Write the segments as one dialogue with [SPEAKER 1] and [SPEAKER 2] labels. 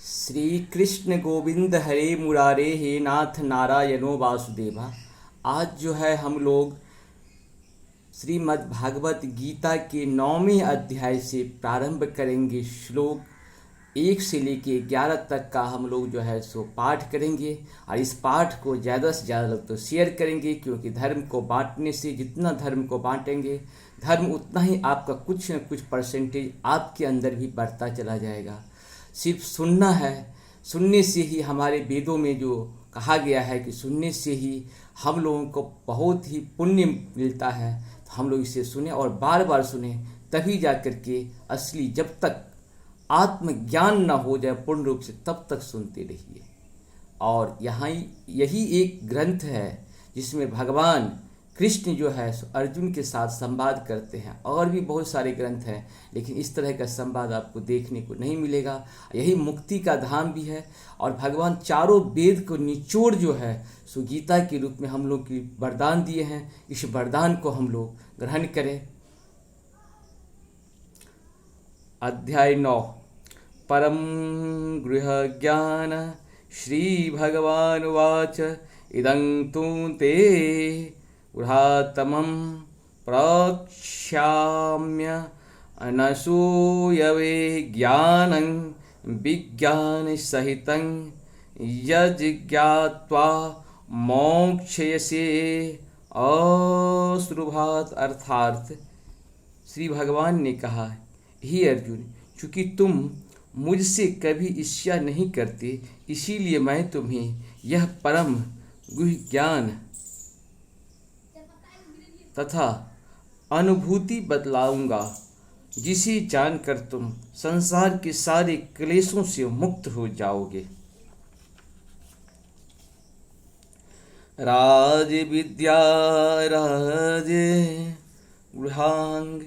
[SPEAKER 1] श्री कृष्ण गोविंद हरे मुरारे हे नाथ नारायणो वासुदेवा। आज जो है हम लोग श्रीमद् भागवत गीता के 9वें अध्याय से प्रारंभ करेंगे। श्लोक 1 से लेके 11 तक का हम लोग जो है सो पाठ करेंगे और इस पाठ को ज़्यादा से ज़्यादा लोग तो शेयर करेंगे, क्योंकि धर्म को बांटने से जितना धर्म को बांटेंगे धर्म उतना ही आपका कुछ न कुछ परसेंटेज आपके अंदर भी बढ़ता चला जाएगा। सिर्फ सुनना है, सुनने से ही हमारे वेदों में जो कहा गया है कि सुनने से ही हम लोगों को बहुत ही पुण्य मिलता है। तो हम लोग इसे सुने और बार बार सुने, तभी जा कर के असली, जब तक आत्मज्ञान न हो जाए पूर्ण रूप से तब तक सुनते रहिए। और यहाँ यही एक ग्रंथ है जिसमें भगवान कृष्ण जो है सो अर्जुन के साथ संवाद करते हैं। और भी बहुत सारे ग्रंथ हैं, लेकिन इस तरह का संवाद आपको देखने को नहीं मिलेगा। यही मुक्ति का धाम भी है। और भगवान चारों वेद को निचोड़ जो है सो गीता के रूप में हम लोग की वरदान दिए हैं। इस वरदान को हम लोग ग्रहण करें। अध्याय 9 परम गृह ज्ञान श्री भगवान वाच इदं तु ते गृहातमं प्रक्ष्याम्य अनसूयवे ज्ञानं विज्ञानसहितं यज्ज्ञात्वा मोक्षयसे अश्रुभात्। अर्थात श्री भगवान ने कहा, हे अर्जुन, चूँकि तुम मुझसे कभी ईर्ष्या नहीं करते, इसीलिए मैं तुम्हें यह परम गुह्य ज्ञान तथा अनुभूति बतलाऊंगा, जिसे जानकर तुम संसार के सारे क्लेशों से मुक्त हो जाओगे। राज विद्या राज गृहांग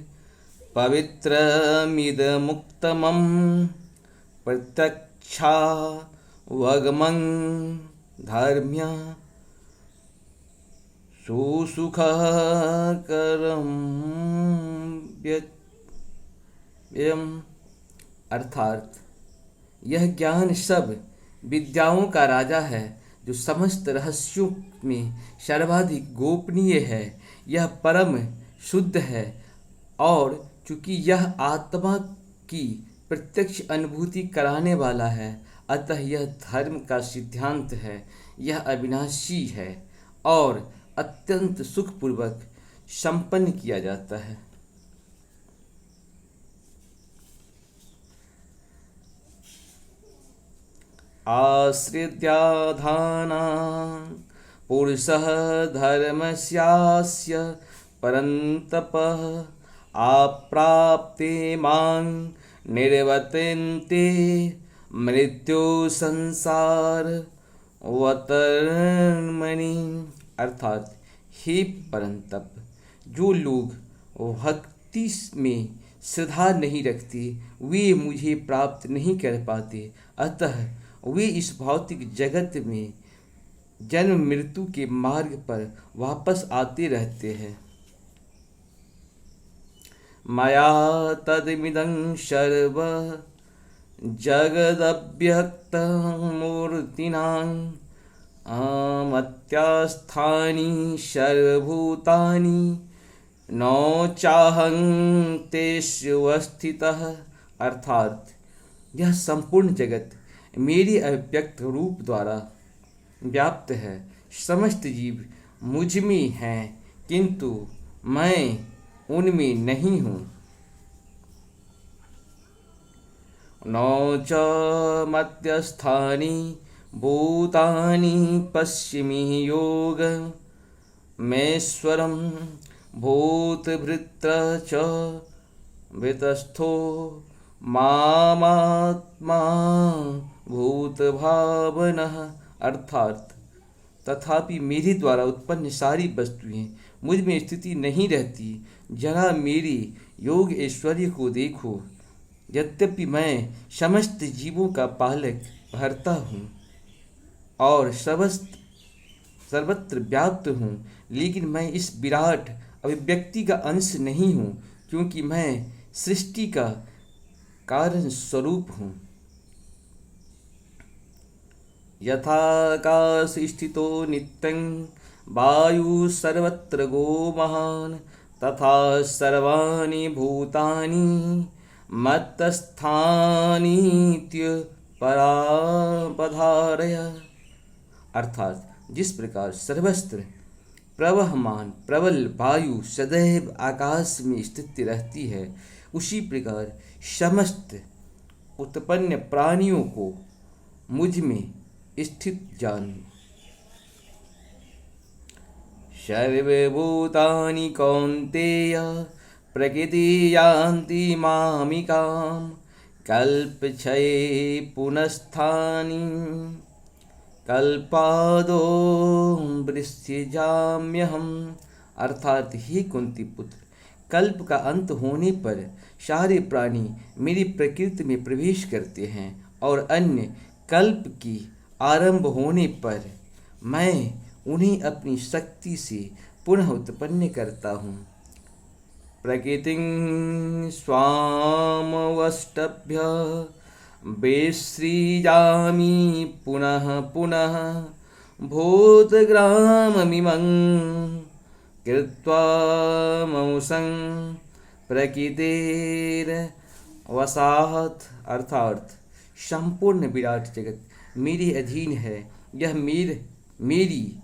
[SPEAKER 1] पवित्रमिदमुक्तमं प्रत्यक्षा वगमं धर्म्य सुसुखकरं व्ययम्। अर्थात यह ज्ञान सब विद्याओं का राजा है, जो समस्त रहस्यों में सर्वाधिक गोपनीय है। यह परम शुद्ध है और चूँकि यह आत्मा की प्रत्यक्ष अनुभूति कराने वाला है, अतः यह धर्म का सिद्धांत है। यह अविनाशी है और अत्यंत सुखपूर्वक संपन्न किया जाता है। आश्रित्याधाना पुरुषः धर्मस्यास्य परन्तपः आप्राप्ते मां निर्वर्तन्ते मृत्यु संसार वतर्मणि। अर्थात हे परंतप, जो लोग भक्ति में श्रद्धा नहीं रखते वे मुझे प्राप्त नहीं कर पाते, अतः वे इस भौतिक जगत में जन्म मृत्यु के मार्ग पर वापस आते रहते हैं। मया तदमिदं सर्व जगदव्यक्तमूर्तिनां मत्यास्थानि सर्वभूतानि न चाहं तेष्वस्थितः। अर्थात यह संपूर्ण जगत मेरे अव्यक्त रूप द्वारा व्याप्त है। समस्त जीव मुझ में हैं, किंतु मैं उनमें नहीं हूँ। न च मध्यस्थानि भूतानि पश्चिमी योग मेश्वरं भूतभृत्र च वितस्थो मामात्मा भूतभावनः। अर्थात तथापि मेरे द्वारा उत्पन्न सारी वस्तुएं मुझ में स्थिति नहीं रहती। जरा मेरे योग ऐश्वर्य को देखो। यद्यपि मैं समस्त जीवों का पालक भरता हूँ और सर्वत्र व्याप्त हूँ, लेकिन मैं इस विराट अभिव्यक्ति का अंश नहीं हूँ, क्योंकि मैं सृष्टि का कारण स्वरूप हूँ। यथाकाश स्थितो नित्यं वायु सर्वत्र गो महान् तथा सर्वाणि भूतानि मत्स्थानीत्य परापधारय। अर्थात जिस प्रकार सर्वत्र प्रवहमान प्रबल वायु सदैव आकाश में स्थित रहती है, उसी प्रकार समस्त उत्पन्न प्राणियों को मुझ में स्थित जान। सर्वभूतानि कौन्तेय प्रकृति यान्ति मामिकाम् कल्पक्षये पुनस्स्थानि कल्पादो वृश्चिजाम्यहम्। अर्थात ही कुंती पुत्र, कल्प का अंत होने पर सारे प्राणी मेरी प्रकृति में प्रवेश करते हैं और अन्य कल्प की आरंभ होने पर मैं उन्हें अपनी शक्ति से पुनः उत्पन्न करता हूँ। प्रकृतिं स्वामवष्टभ्य विसृजामि पुनः पुनः भूतग्राममिमं कृत्वा मंसं प्रकृतेर्वशात्। अर्थात संपूर्ण विराट जगत मेरे अधीन है। यह मेरी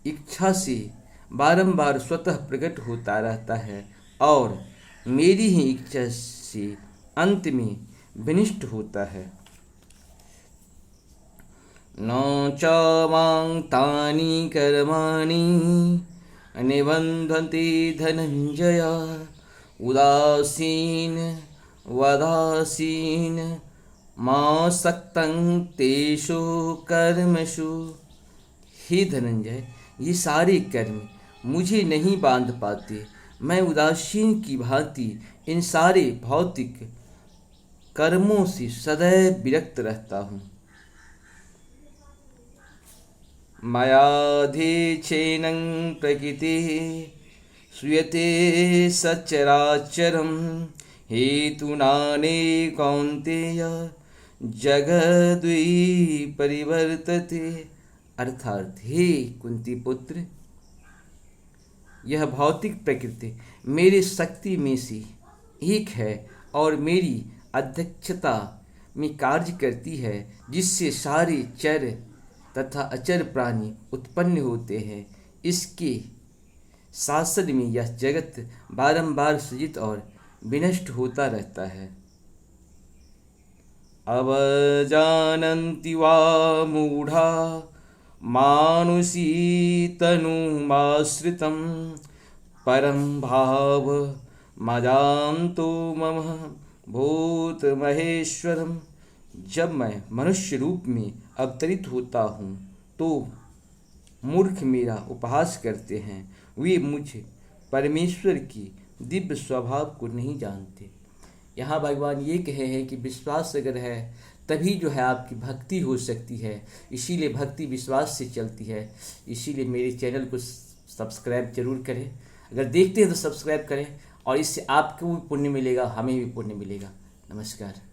[SPEAKER 1] इच्छा से बारंबार स्वतः प्रकट होता रहता है और मेरी ही इच्छा से अंत में विनिष्ट होता है। न च मां तानि कर्माणि निबन्धन्ति धनञ्जय उदासीन वदासीन मासक्तं तेषु कर्मसु। हे धनंजय, ये सारे कर्म मुझे नहीं बांध पाते। मैं उदासीन की भांति इन सारे भौतिक कर्मों से सदैव विरक्त रहता हूँ। मयाधीच्छेनं प्रकृतिः श्रूयते सचराचरं हेतूनानि कौन्तेय जगद्वै परिवर्तते। अर्थात हे कुंती पुत्र, यह भौतिक प्रकृति मेरी शक्ति में से एक है और मेरी अध्यक्षता में कार्य करती है, जिससे सारे चर तथा अचर प्राणी उत्पन्न होते हैं। इसके शासन में यह जगत बारंबार सृजित और विनष्ट होता रहता है। अवजानन्ति वा मूढ़ा मानुषी तनुमाश्रितं परं भाव मजान्तो मम भूत महेश्वरम। जब मैं मनुष्य रूप में अवतरित होता हूँ तो मूर्ख मेरा उपहास करते हैं। वे मुझ परमेश्वर की दिव्य स्वभाव को नहीं जानते। यहाँ भगवान ये कहे हैं कि विश्वास अगर है तभी जो है आपकी भक्ति हो सकती है। इसीलिए भक्ति विश्वास से चलती है। इसीलिए मेरे चैनल को सब्सक्राइब जरूर करें। अगर देखते हैं तो सब्सक्राइब करें और इससे आपको भी पुण्य मिलेगा, हमें भी पुण्य मिलेगा। नमस्कार।